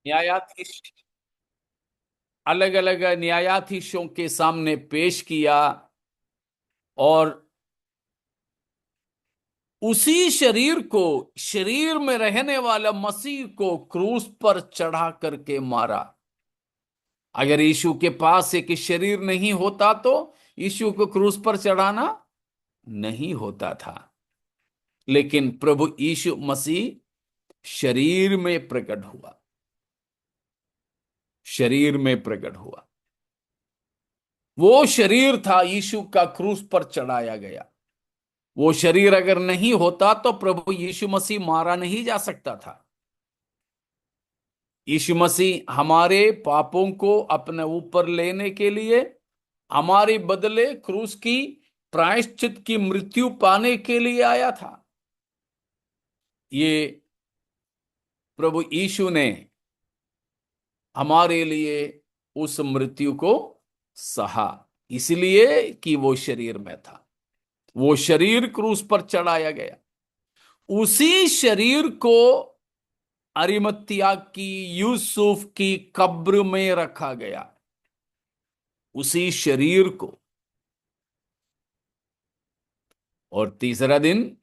न्यायाधीश अलग अलग न्यायाधीशों के सामने पेश किया, और उसी शरीर को, शरीर में रहने वाला मसीह को क्रूस पर चढ़ा करके मारा। अगर यीशु के पास एक शरीर नहीं होता तो यीशु को क्रूस पर चढ़ाना नहीं होता था। लेकिन प्रभु यीशु मसीह शरीर में प्रकट हुआ, शरीर में प्रकट हुआ। वो शरीर था यीशु का क्रूस पर चढ़ाया गया। वो शरीर अगर नहीं होता तो प्रभु यीशु मसीह मारा नहीं जा सकता था। यीशु मसीह हमारे पापों को अपने ऊपर लेने के लिए, हमारे बदले क्रूस की प्रायश्चित की मृत्यु पाने के लिए आया था। ये प्रभु यीशु ने हमारे लिए उस मृत्यु को सहा, इसलिए कि वो शरीर में था। वो शरीर क्रूस पर चढ़ाया गया। उसी शरीर को अरिमतिया की यूसुफ की कब्र में रखा गया। उसी शरीर को। और तीसरा दिन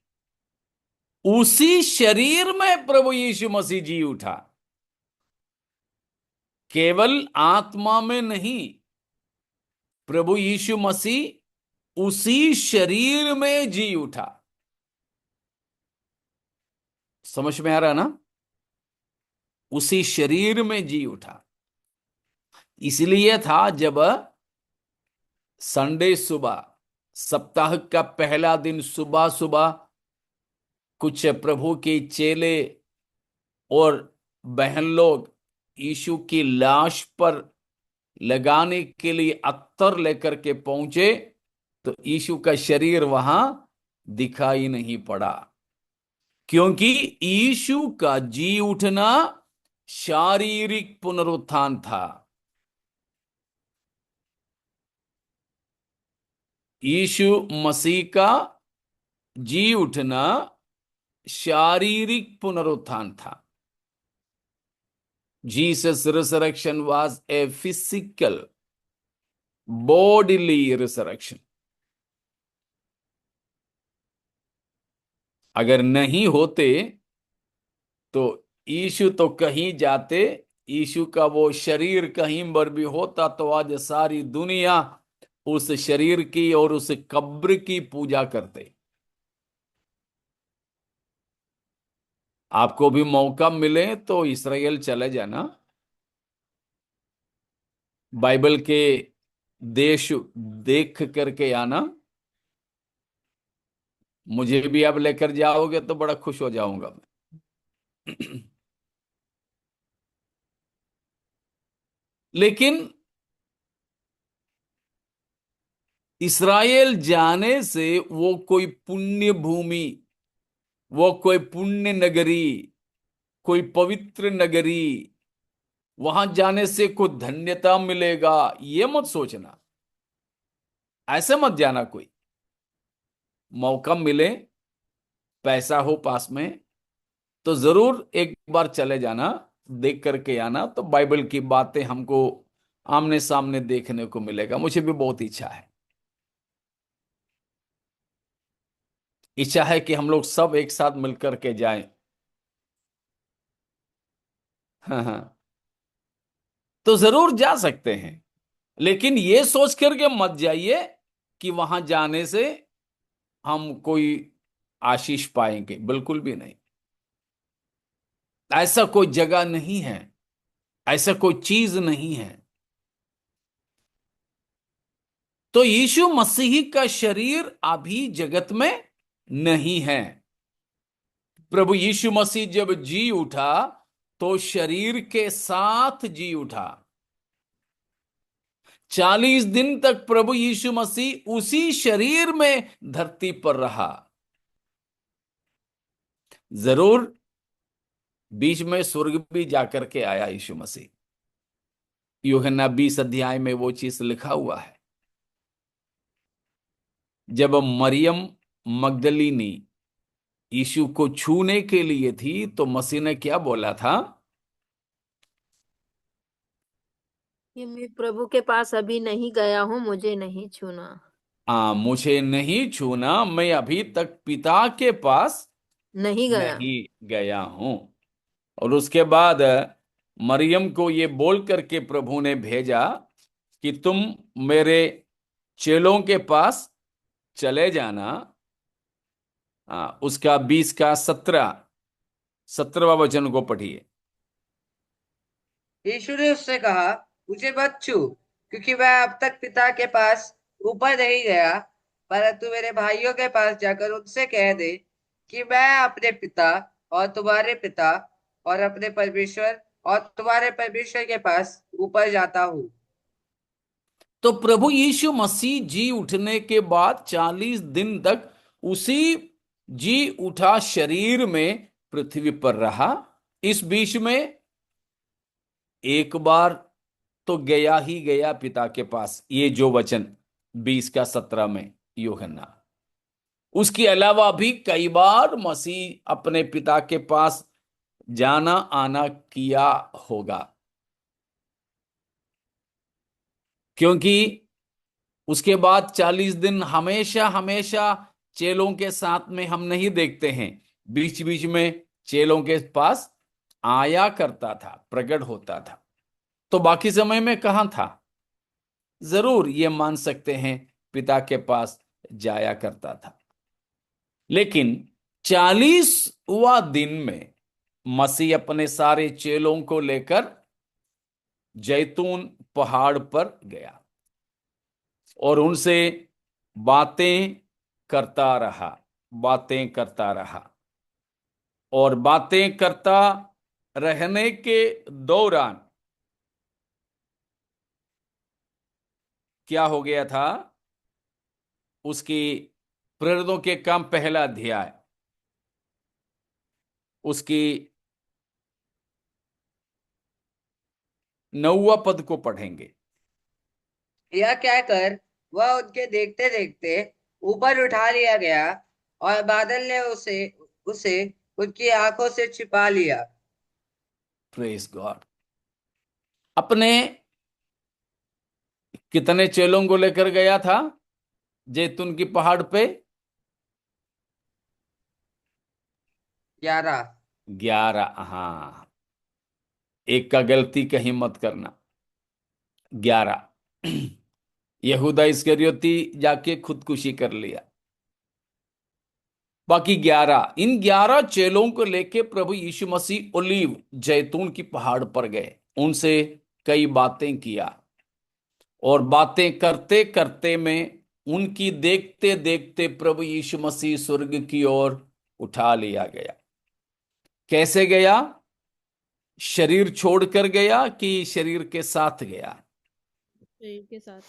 उसी शरीर में प्रभु यीशु मसीह जी उठा। केवल आत्मा में नहीं, प्रभु यीशु मसीह उसी शरीर में जी उठा। समझ में आ रहा ना? उसी शरीर में जी उठा। इसलिए था जब संडे सुबह, सप्ताह का पहला दिन सुबह सुबह, कुछ प्रभु के चेले और बहन लोग यीशु की लाश पर लगाने के लिए अत्तर लेकर के पहुंचे, तो यीशु का शरीर वहां दिखाई नहीं पड़ा। क्योंकि यीशु का जी उठना शारीरिक पुनरुत्थान था। यीशु मसीह का जी उठना शारीरिक पुनरुत्थान था। Jesus resurrection was a physical bodily resurrection. अगर नहीं होते तो यीशु तो कहीं जाते, यीशु का वो शरीर कहीं पर भी होता तो आज सारी दुनिया उस शरीर की और उस कब्र की पूजा करते। आपको भी मौका मिले तो इस्राएल चले जाना, बाइबल के देश देख करके आना। मुझे भी अब लेकर जाओगे तो बड़ा खुश हो जाऊंगा मैं। लेकिन इस्राएल जाने से वो कोई पुण्य भूमि, वो कोई पुण्य नगरी, कोई पवित्र नगरी, वहां जाने से कोई धन्यता मिलेगा, ये मत सोचना। ऐसे मत जाना। कोई मौका मिले, पैसा हो पास में, तो जरूर एक बार चले जाना, देख करके आना, तो बाइबल की बातें हमको आमने सामने देखने को मिलेगा। मुझे भी बहुत इच्छा है, इच्छा है कि हम लोग सब एक साथ मिलकर के जाएं। हाँ हाँ, तो जरूर जा सकते हैं। लेकिन ये सोच करके मत जाइए कि वहां जाने से हम कोई आशीष पाएंगे, बिल्कुल भी नहीं। ऐसा कोई जगह नहीं है, ऐसा कोई चीज नहीं है। तो यीशु मसीह का शरीर अभी जगत में नहीं है। प्रभु यीशु मसीह जब जी उठा तो शरीर के साथ जी उठा। 40 दिन तक प्रभु यीशु मसीह उसी शरीर में धरती पर रहा। जरूर बीच में स्वर्ग भी जाकर के आया यीशु मसीह। यूहन्ना 20 अध्याय में वो चीज लिखा हुआ है। जब मरियम मगदलीनी यीशु को छूने के लिए थी तो मसीह ने क्या बोला था? कि मैं प्रभु के पास अभी नहीं गया हूँ, मुझे नहीं छूना। मुझे नहीं छूना, मैं अभी तक पिता के पास नहीं गया। नहीं गया हूं। और उसके बाद मरियम को ये बोल करके प्रभु ने भेजा कि तुम मेरे चेलों के पास चले जाना। उसका 20 का 17वां वचन को पढ़िए। यीशु ने उससे कहा, मुझे मत छू, क्योंकि मैं अब तक पिता के पास ऊपर नहीं गया, परंतु मेरे भाइयों के पास जाकर उनसे कह दे कि मैं अपने पिता और तुम्हारे पिता और अपने परमेश्वर और तुम्हारे परमेश्वर के पास ऊपर जाता हूँ। तो प्रभु यीशु मसीह जी उठने के बाद 40 दिन तक उसी जी उठा शरीर में पृथ्वी पर रहा। इस बीच में एक बार तो गया ही गया पिता के पास, ये जो वचन 20 का 17 में यूहन्ना। उसके अलावा भी कई बार मसीह अपने पिता के पास जाना आना किया होगा, क्योंकि उसके बाद 40 दिन हमेशा हमेशा चेलों के साथ में हम नहीं देखते हैं। बीच बीच में चेलों के पास आया करता था, प्रकट होता था। तो बाकी समय में कहाँ था? जरूर ये मान सकते हैं पिता के पास जाया करता था, लेकिन 40वां दिन में मसीह अपने सारे चेलों को लेकर जैतून पहाड़ पर गया और उनसे बातें करता रहा, बातें करता रहा। और बातें करता रहने के दौरान क्या हो गया था? उसकी प्रेरितों के काम पहला अध्याय, उसकी 9वां पद को पढ़ेंगे। यह कहकर वह उनके देखते देखते ऊपर उठा लिया गया, और बादल ने उसे उसे उनकी आंखों से छिपा लिया। Praise God. अपने कितने चेलों को लेकर गया था जैतून की पहाड़ पे? 11। 11, हाँ। एक का गलती कहीं मत करना। 11। यहूदा इस्करियोती जाके खुदकुशी कर लिया। बाकी 11, इन 11 चेलों को लेके प्रभु यीशु मसीह ओलीव जैतून की पहाड़ पर गए, उनसे कई बातें किया। और बातें करते करते में उनकी देखते देखते प्रभु यीशु मसीह स्वर्ग की ओर उठा लिया गया। कैसे गया? शरीर छोड़कर गया कि शरीर के साथ गया? शरीर के साथ।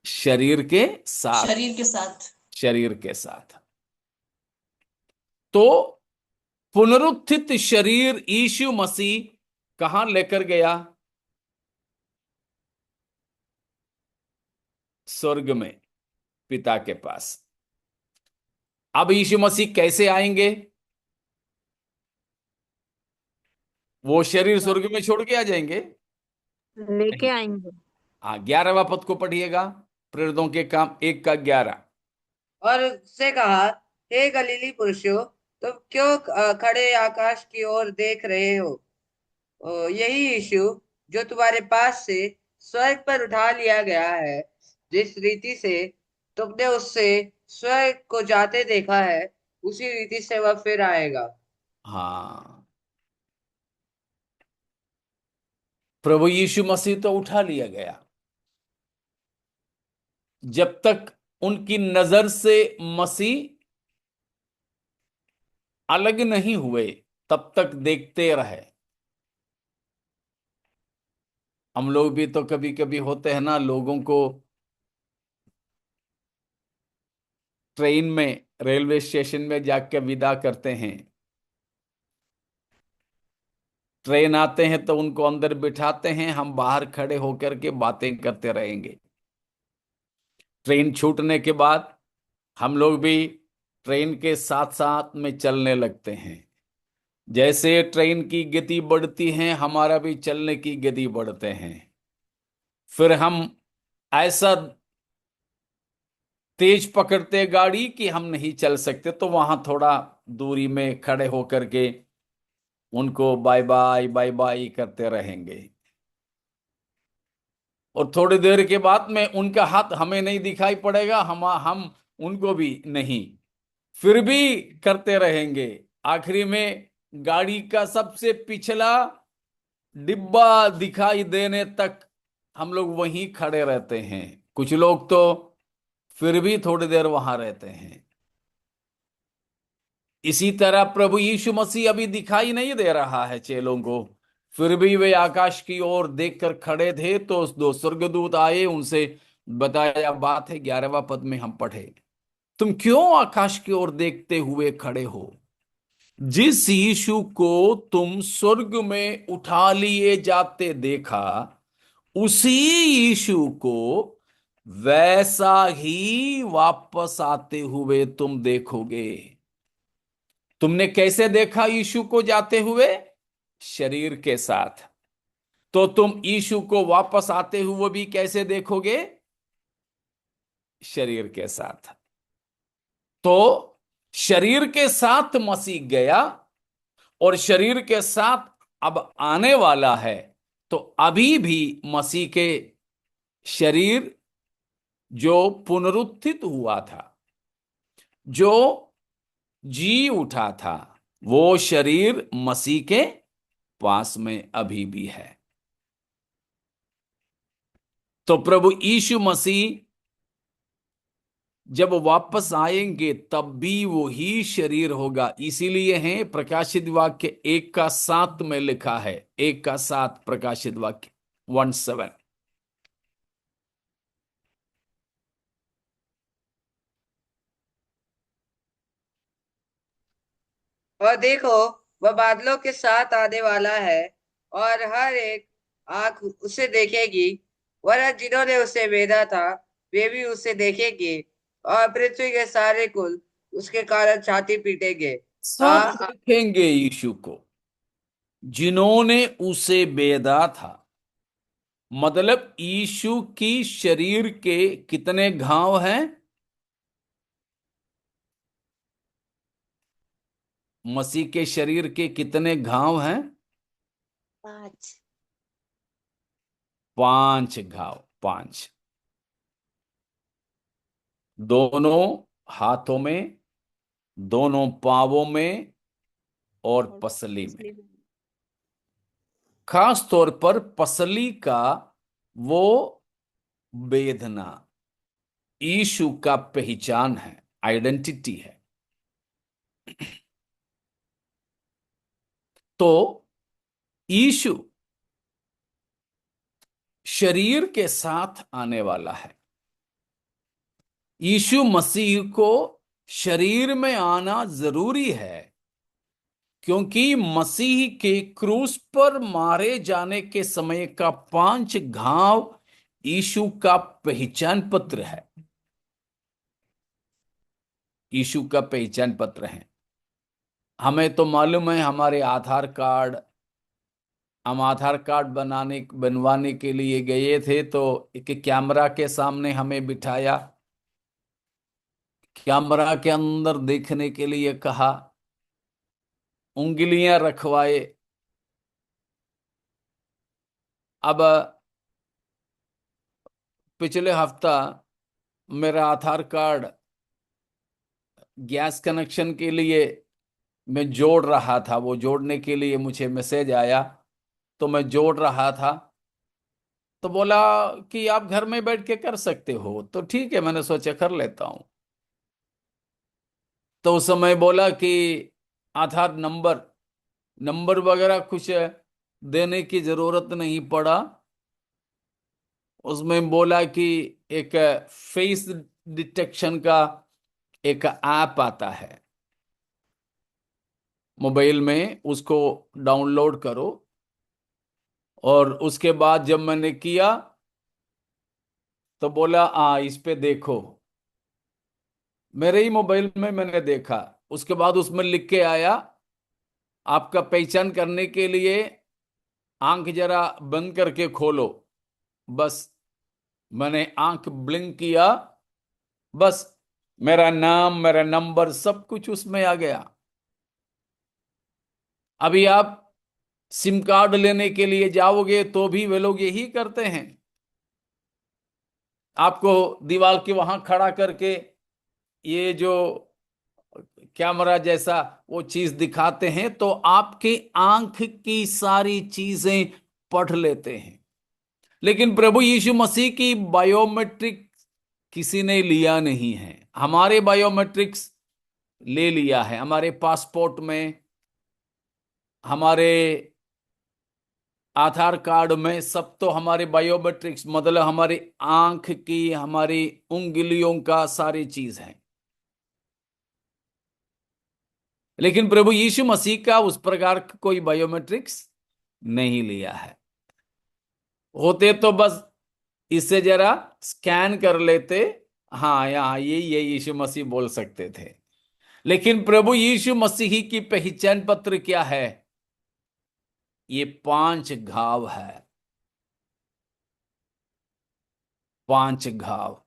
शरीर के साथ। शरीर के साथ। शरीर के साथ। तो पुनरुत्थित शरीर यीशु मसीह कहां लेकर गया? स्वर्ग में, पिता के पास। अब यीशु मसीह कैसे आएंगे? वो शरीर स्वर्ग में छोड़ के आ जाएंगे? लेके नहीं। आएंगे। हाँ, 11वां पद को पढ़िएगा। प्रेरितों के काम 1 का 11। और उससे कहा, हे गलीली पुरुषों, तुम क्यों खड़े आकाश की ओर देख रहे हो? यही यीशु जो तुम्हारे पास से स्वर्ग पर उठा लिया गया है, जिस रीति से तुमने उससे स्वर्ग को जाते देखा है, उसी रीति से वह फिर आएगा। हाँ, प्रभु यीशु मसीह तो उठा लिया गया। जब तक उनकी नजर से मसीह अलग नहीं हुए तब तक देखते रहे। हम लोग भी तो कभी कभी होते हैं ना, लोगों को ट्रेन में रेलवे स्टेशन में जाकर विदा करते हैं। ट्रेन आते हैं तो उनको अंदर बिठाते हैं, हम बाहर खड़े होकर के बातें करते रहेंगे। ट्रेन छूटने के बाद हम लोग भी ट्रेन के साथ साथ में चलने लगते हैं। जैसे ट्रेन की गति बढ़ती है, हमारा भी चलने की गति बढ़ते हैं। फिर हम ऐसा तेज पकड़ते गाड़ी कि हम नहीं चल सकते, तो वहां थोड़ा दूरी में खड़े होकर के उनको बाय बाय बाय बाय करते रहेंगे। और थोड़ी देर के बाद में उनका हाथ हमें नहीं दिखाई पड़ेगा, हम उनको भी नहीं, फिर भी करते रहेंगे। आखिरी में गाड़ी का सबसे पिछला डिब्बा दिखाई देने तक हम लोग वहीं खड़े रहते हैं। कुछ लोग तो फिर भी थोड़ी देर वहां रहते हैं। इसी तरह प्रभु यीशु मसीह अभी दिखाई नहीं दे रहा है चेलों को, फिर भी वे आकाश की ओर देखकर खड़े थे। तो दो स्वर्गदूत आए, उनसे बताया बात है, 11वां पद में हम पढ़े, तुम क्यों आकाश की ओर देखते हुए खड़े हो? जिस यीशु को तुम स्वर्ग में उठा लिए जाते देखा, उसी यीशु को वैसा ही वापस आते हुए तुम देखोगे। तुमने कैसे देखा यीशु को जाते हुए? शरीर के साथ। तो तुम यीशु को वापस आते हुए भी कैसे देखोगे? शरीर के साथ। तो शरीर के साथ मसीह गया और शरीर के साथ अब आने वाला है। तो अभी भी मसीह के शरीर जो पुनरुत्थित हुआ था, जो जी उठा था, वो शरीर मसीह के पास में अभी भी है। तो प्रभु यीशु मसीह जब वापस आएंगे तब भी वो ही शरीर होगा। इसीलिए है प्रकाशित वाक्य 1:7 में लिखा है, 1:7 प्रकाशित वाक्य 1:7। और देखो, वह बादलों के साथ आने वाला है, और हर एक आंख उसे देखेगी, वरन जिन्होंने उसे भेदा था वे भी उसे देखेंगे, और पृथ्वी के सारे कुल उसके कारण छाती पीटेंगे। सब हाँ, देखेंगे यीशु को जिन्होंने उसे बेधा था। मतलब यीशु की शरीर के कितने घाव हैं? मसीह के शरीर के कितने घाव हैं? 5। 5 घाव, 5। दोनों हाथों में, दोनों पांवों में और और पसली में। इसलिए खास तौर पर पसली का वो वेदना यीशु का पहचान है, आइडेंटिटी है। तो यीशु शरीर के साथ आने वाला है। यीशु मसीह को शरीर में आना जरूरी है, क्योंकि मसीह के क्रूस पर मारे जाने के समय का 5 घाव यीशु का पहचान पत्र है। यीशु का पहचान पत्र है। हमें तो मालूम है, हमारे आधार कार्ड, हम आधार कार्ड बनवाने के लिए गए थे, तो एक कैमरा के सामने हमें बिठाया, कैमरा के अंदर देखने के लिए कहा, उंगलियां रखवाए। अब पिछले हफ्ता मेरा आधार कार्ड गैस कनेक्शन के लिए मैं जोड़ रहा था, वो जोड़ने के लिए मुझे मैसेज आया, तो मैं जोड़ रहा था। तो बोला कि आप घर में बैठ के कर सकते हो, तो ठीक है, मैंने सोचा कर लेता हूं। तो उस समय बोला कि आधार नंबर नंबर वगैरह कुछ देने की जरूरत नहीं पड़ा। उसमें बोला कि एक फेस डिटेक्शन का एक ऐप आता है मोबाइल में, उसको डाउनलोड करो। और उसके बाद जब मैंने किया तो बोला इस पे देखो। मेरे ही मोबाइल में मैंने देखा। उसके बाद उसमें लिख के आया, आपका पहचान करने के लिए आंख जरा बंद करके खोलो, बस मैंने आंख ब्लिंक किया, बस मेरा नाम, मेरा नंबर, सब कुछ उसमें आ गया। अभी आप सिम कार्ड लेने के लिए जाओगे तो भी वे लोग यही करते हैं, आपको दीवार के वहां खड़ा करके ये जो कैमरा जैसा वो चीज दिखाते हैं, तो आपकी आंख की सारी चीजें पढ़ लेते हैं। लेकिन प्रभु यीशु मसीह की बायोमेट्रिक किसी ने लिया नहीं है। हमारे बायोमेट्रिक्स ले लिया है, हमारे पासपोर्ट में, हमारे आधार कार्ड में, सब तो हमारे बायोमेट्रिक्स, मतलब हमारी आंख की, हमारी उंगलियों का सारी चीज है। लेकिन प्रभु यीशु मसीह का उस प्रकार का कोई बायोमेट्रिक्स नहीं लिया है। होते तो बस इससे जरा स्कैन कर लेते, हाँ यहाँ ये यीशु मसीह बोल सकते थे। लेकिन प्रभु यीशु मसीह की पहचान पत्र क्या है? ये 5 घाव है, 5 घाव।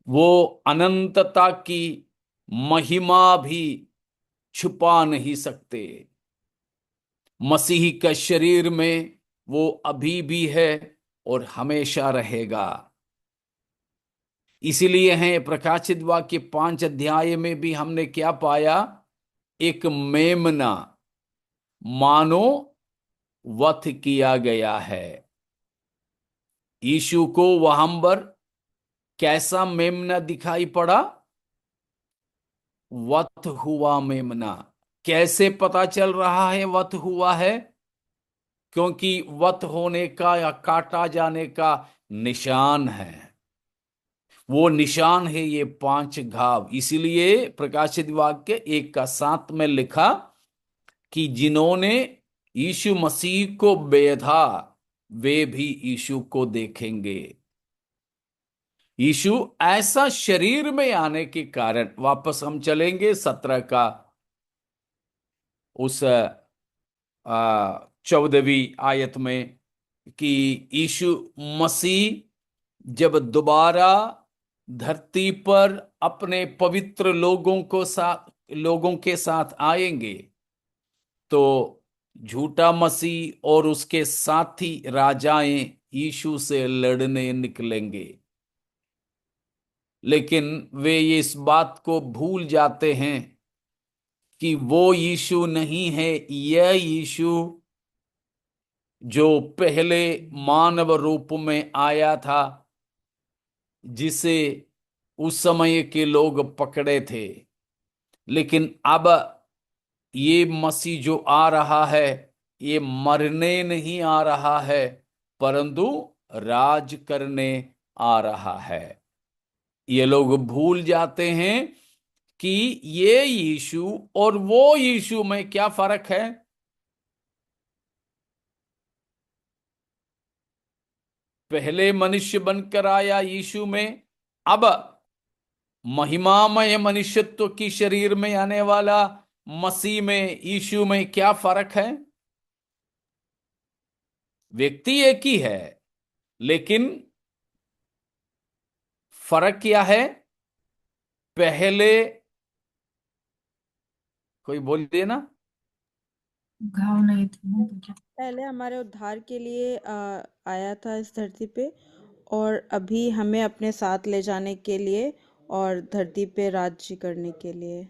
वो अनंतता की महिमा भी छुपा नहीं सकते। मसीह का शरीर में वो अभी भी है और हमेशा रहेगा। इसीलिए है प्रकाशित वाक्य 5 अध्याय में भी हमने क्या पाया? एक मेमना मानो वध किया गया है। यीशु को वहां पर कैसा मेमना दिखाई पड़ा? वध हुआ मेमना। कैसे पता चल रहा है वध हुआ है? क्योंकि वध होने का या काटा जाने का निशान है। वो निशान है ये 5 घाव। इसीलिए प्रकाशित वाक्य 1:7 में लिखा कि जिन्होंने यीशु मसीह को बेधा वे भी यीशु को देखेंगे। यीशु ऐसा शरीर में आने के कारण, वापस हम चलेंगे 17 का उस 14वीं आयत में, कि यीशु मसीह जब दोबारा धरती पर अपने पवित्र लोगों के साथ आएंगे, तो झूठा मसीह और उसके साथी राजाएं यीशु से लड़ने निकलेंगे। लेकिन वे इस बात को भूल जाते हैं कि वो यीशु नहीं है, यह यीशु जो पहले मानव रूप में आया था, जिसे उस समय के लोग पकड़े थे। लेकिन अब ये मसीह जो आ रहा है, ये मरने नहीं आ रहा है, परंतु राज करने आ रहा है। ये लोग भूल जाते हैं कि ये यीशु और वो यीशु में क्या फर्क है। पहले मनुष्य बनकर आया यीशु में, अब महिमामय मनुष्यत्व की शरीर में आने वाला मसीह में, यीशु में क्या फर्क है? व्यक्ति एक ही है, लेकिन फर्क क्या है? पहले, कोई बोलिए ना। घाव नहीं थे ना तो क्या। पहले हमारे उद्धार के लिए आया था इस धरती पे, और अभी हमें अपने साथ ले जाने के लिए और धरती पे राज्य करने के लिए।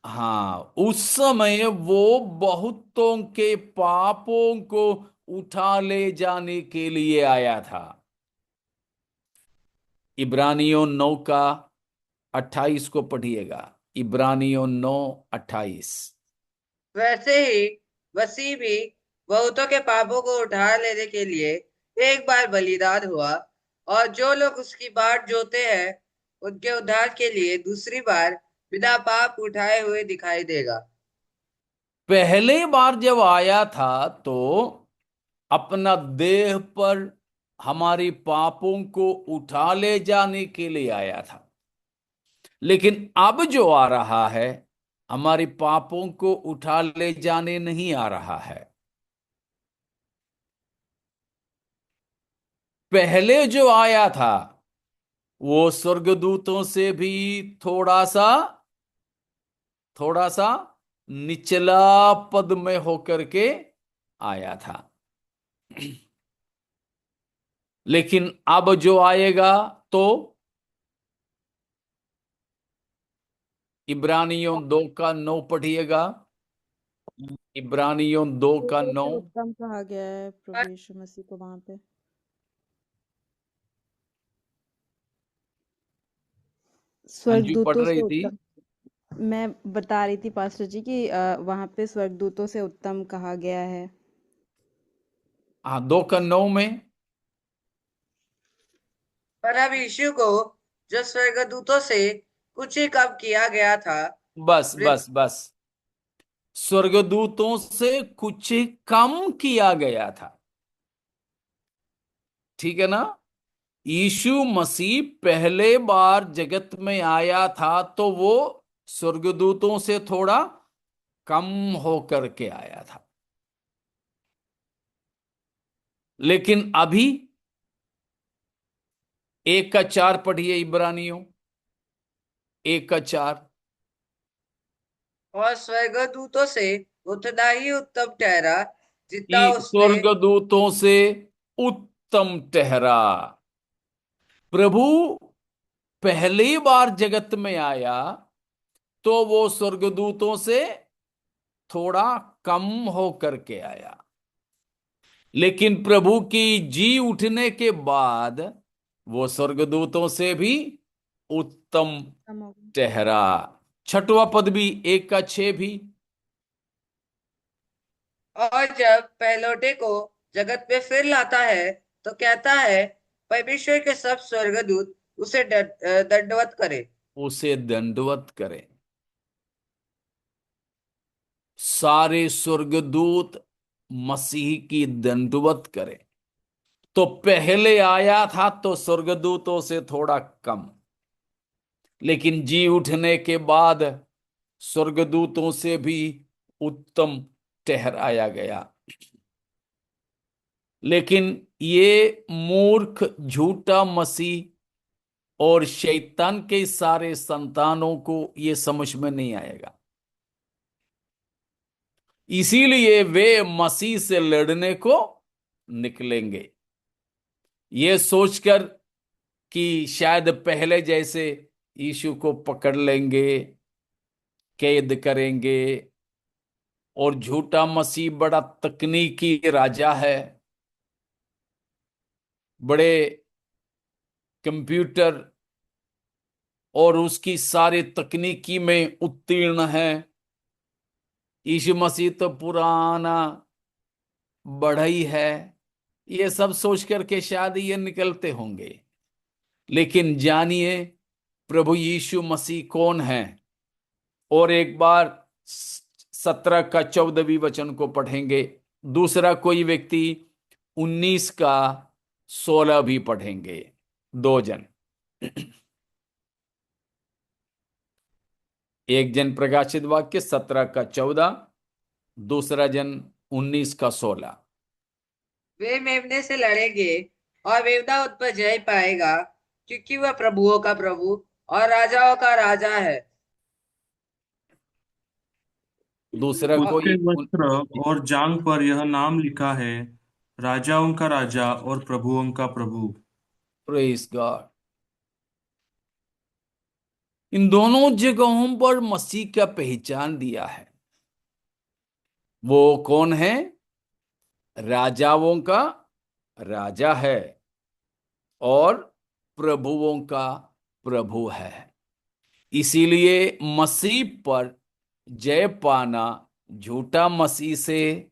हाँ, उस समय वो बहुतों के पापों को उठा ले जाने के लिए आया था। इब्रानियों 9 का 28 को पढ़िएगा। इब्रानियों 9:28। वैसे ही मसीह भी बहुतों के पापों को उठा लेने के लिए एक बार बलिदान हुआ, और जो लोग उसकी बाट जोते हैं उनके उद्धार के लिए दूसरी बार बिना पाप उठाए हुए दिखाई देगा। पहले बार जब आया था तो अपना देह पर हमारी पापों को उठा ले जाने के लिए आया था। लेकिन अब जो आ रहा है, हमारी पापों को उठा ले जाने नहीं आ रहा है। पहले जो आया था वो स्वर्गदूतों से भी थोड़ा सा निचला पद में होकर के आया था। लेकिन अब जो आएगा तो इब्रानियों 2:9 पढ़िएगा। इब्रानियों 2:9। से उत्तम कहा गया है प्रभु यीशु मसीह को वहां पे। अंजू पढ़ स्वर्गदूतों से रही थी। उत्तम। मैं बता रही थी पास्टर जी कि वहां पे स्वर्गदूतों से उत्तम कहा गया है। हाँ, 2:9 में। पर अब यीशु को जो स्वर्गदूतों से कुछ ही कम किया गया था, बस पृ- बस बस, स्वर्गदूतों से कुछ कम किया गया था। ठीक है ना। यीशु मसीह पहले बार जगत में आया था तो वो स्वर्गदूतों से थोड़ा कम होकर के आया था। लेकिन अभी 1:4 पढ़िए, इब्रानियों 1:4। और स्वर्गदूतों से उतना ही उत्तम ठहरा जितना उसने। स्वर्गदूतों से उत्तम ठहरा। प्रभु पहली बार जगत में आया तो वो स्वर्गदूतों से थोड़ा कम होकर के आया। लेकिन प्रभु की जी उठने के बाद वो स्वर्गदूतों से भी उत्तम उत्तम हो गया। ठहरा। छठवां पद भी 1:6 भी। और जब पहलौठे को जगत में फिर लाता है तो कहता है, परमेश्वर के सब स्वर्गदूत उसे दंडवत करे। उसे दंडवत करें। सारे स्वर्गदूत मसीह की दंडवत करें। तो पहले आया था तो स्वर्गदूतों से थोड़ा कम, लेकिन जी उठने के बाद स्वर्गदूतों से भी उत्तम ठहराया गया। लेकिन ये मूर्ख झूठा मसीह और शैतान के सारे संतानों को ये समझ में नहीं आएगा। इसीलिए वे मसीह से लड़ने को निकलेंगे, ये सोचकर कि शायद पहले जैसे यीशु को पकड़ लेंगे, कैद करेंगे। और झूठा मसीह बड़ा तकनीकी राजा है, बड़े कंप्यूटर और उसकी सारी तकनीकी में उत्तीर्ण है। यीशु मसीह तो पुराना बढ़ई है। ये सब सोच करके शायद ये निकलते होंगे। लेकिन जानिए प्रभु यीशु मसीह कौन है। और एक बार 17 का 14वीं वचन को पढ़ेंगे। दूसरा कोई व्यक्ति 19 का 16 भी पढ़ेंगे। 2 जन। एक जन प्रकाशित वाक्य 17 का 14, दूसरा जन 19 का 16। वे मेमने से लड़ेंगे और मेमना उन पर जय पाएगा, क्योंकि वह प्रभुओं का प्रभु और राजाओं का राजा है। दूसरा और कोई उसके वस्त्र और जांघ पर यह नाम लिखा है, राजाओं का राजा और प्रभुओं का प्रभु। Praise God. इन दोनों जगहों पर मसीह का पहचान दिया है। वो कौन है? राजाओं का राजा है और प्रभुओं का प्रभु है। इसीलिए मसीह पर जय पाना झूठा मसीह से,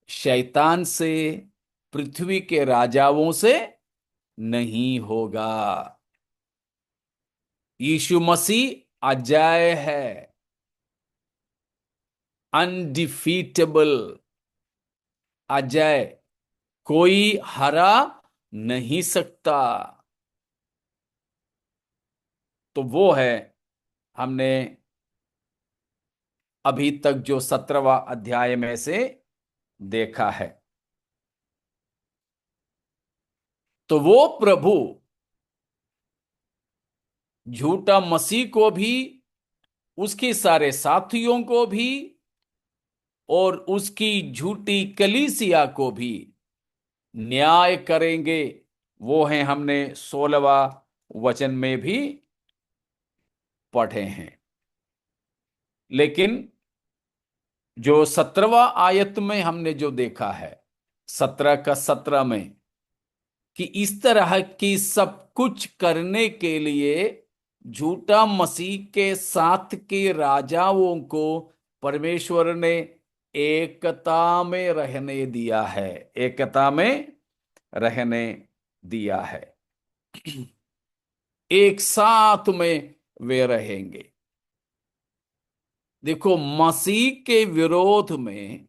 शैतान से, पृथ्वी के राजाओं से नहीं होगा। यीशु मसीह अजय है, अनडिफीटेबल, अजय, कोई हरा नहीं सकता। तो वो है हमने अभी तक जो 17वां अध्याय में से देखा है। तो वो प्रभु झूठा मसीह को भी, उसके सारे साथियों को भी और उसकी झूठी कलीसिया को भी न्याय करेंगे। वो है हमने 16वां वचन में भी पढ़े हैं। लेकिन जो 17वां आयत में हमने जो देखा है, 17 का 17 में, कि इस तरह की सब कुछ करने के लिए झूठा मसीह के साथ के राजाओं को परमेश्वर ने एकता में रहने दिया है, एकता में रहने दिया है। एक साथ में वे रहेंगे। देखो, मसीह के विरोध में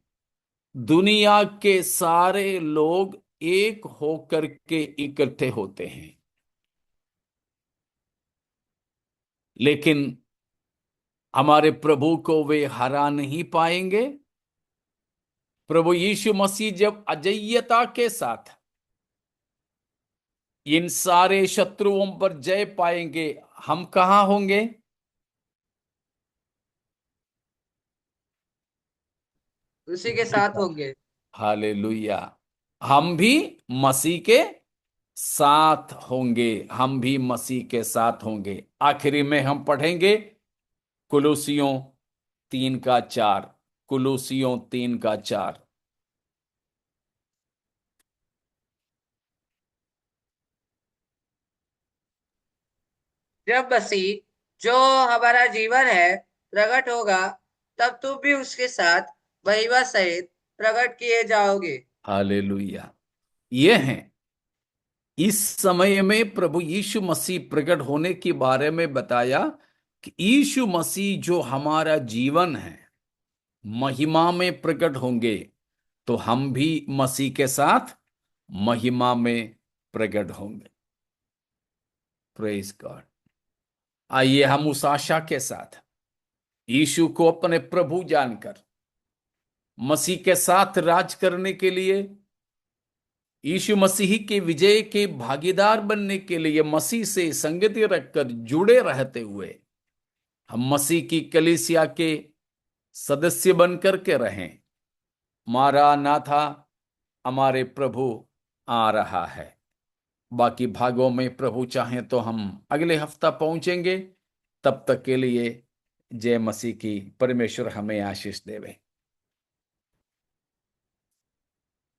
दुनिया के सारे लोग एक होकर के इकट्ठे होते हैं, लेकिन हमारे प्रभु को वे हरा नहीं पाएंगे। प्रभु यीशु मसीह जब अजेयता के साथ इन सारे शत्रुओं पर जय पाएंगे, हम कहां होंगे? उसी के साथ होंगे। हालेलुया। हम भी मसीह के साथ होंगे, हम भी मसीह के साथ होंगे। आखिरी में हम पढ़ेंगे कुलुसियों 3 का 4। कुलुसियों 3 का 4। जब मसीह जो हमारा जीवन है प्रकट होगा, तब तुम भी उसके साथ महिमा सहित प्रकट किए जाओगे। हालेलुया। ये हैं इस समय में प्रभु यीशु मसीह प्रकट होने के बारे में बताया कि यीशु मसीह जो हमारा जीवन है महिमा में प्रकट होंगे, तो हम भी मसीह के साथ महिमा में प्रकट होंगे। Praise God. आइए हम उस आशा के साथ यीशु को अपने प्रभु जानकर मसीह के साथ राज करने के लिए, यीशु मसीह के विजय के भागीदार बनने के लिए मसीह से संगति रखकर जुड़े रहते हुए हम मसीह की कलीसिया के सदस्य बनकर के रहें। मारानाथा, हमारे प्रभु आ रहा है। बाकी भागों में प्रभु चाहे तो हम अगले हफ्ता पहुंचेंगे। तब तक के लिए जय मसीह की। परमेश्वर हमें आशीष देवे।